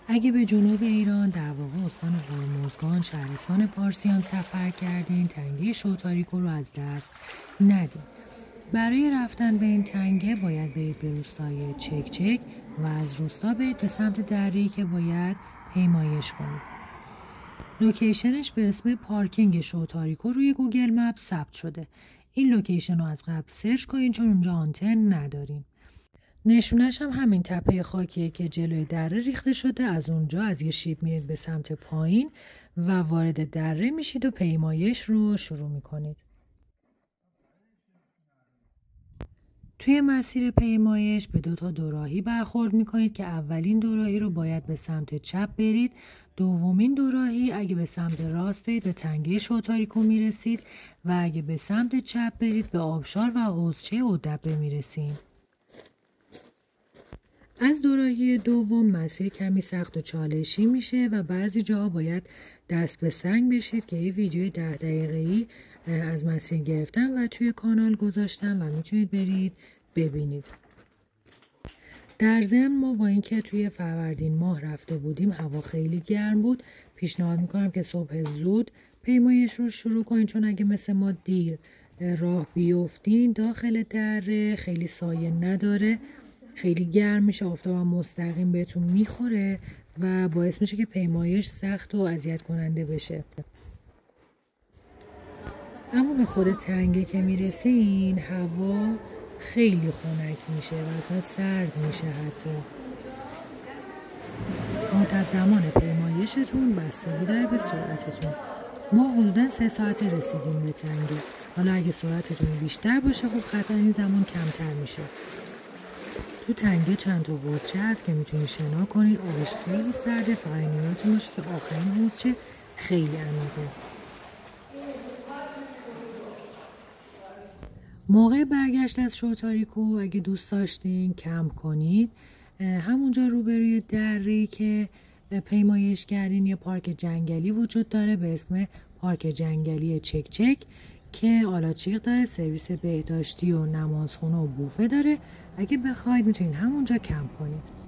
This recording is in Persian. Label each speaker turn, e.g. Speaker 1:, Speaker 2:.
Speaker 1: اگه به جنوب ایران در واقع استان هرمزگان شهرستان پارسیان سفر کردین، تنگه شوتاریکو رو از دست ندین. برای رفتن به این تنگه باید برید به روستای چکچک و از روستا برید به سمت دره‌ای که باید پیمایش کنید. لوکیشنش به اسم پارکینگ شوتاریکو روی گوگل مپ ثبت شده. این لوکیشن رو از قبل سرچ کنین چون اونجا آنتن نداریم. نشونش هم همین تپه خاکیه که جلوی دره ریخته شده. از اونجا از یه شیب میرید به سمت پایین و وارد دره میشید و پیمایش رو شروع میکنید. توی مسیر پیمایش به 2 دوراهی برخورد میکنید که اولین دوراهی رو باید به سمت چپ برید. دومین دوراهی اگه به سمت راست برید به تنگه شوتاریکو میرسید و اگه به سمت چپ برید به آبشار و حوضچه اودبه میرسید. از دوراهی دوم مسیر کمی سخت و چالشی میشه و بعضی جاها باید دست به سنگ بشید که یه ویدیوی 10 دقیقه‌ای از مسیر گرفتم و توی کانال گذاشتم و میتونید برید ببینید. در ضمن ما با اینکه توی فروردین ماه رفته بودیم هوا خیلی گرم بود، پیشنهاد میکنم که صبح زود پیمایش رو شروع کنید چون اگه مثل ما دیر راه بیفتین داخل دره خیلی سایه نداره، خیلی گرم میشه، آفتاب هم مستقیم بهتون میخوره و باعث میشه که پیمایش سخت و اذیت کننده بشه. اما به خود تنگه که میرسین هوا خیلی خنک میشه و اصلا سرد میشه. حتی مدت زمان پیمایشتون بستگی داره به سرعتتون. ما حدوداً 3 ساعت رسیدیم به تنگه. حالا اگه سرعتتون بیشتر باشه خب قطعا این زمان کمتر میشه. تو تنگه چند تا حوضچه هست که میتونید شنا کنید. آبش خیلی سرده، فقط یادتون باشه که آخرین حوضچه خیلی عمیقه. موقع برگشت از شوتاریکو اگه دوست داشتین کمپ کنید، همونجا روبروی دره‌ای که پیمایش کردین یه پارک جنگلی وجود داره به اسم پارک جنگلی چکچک که آلاچیق داره، سرویس بهداشتی و نمازخونه و بوفه داره. اگه بخواید میتونید همونجا کمپ کنید.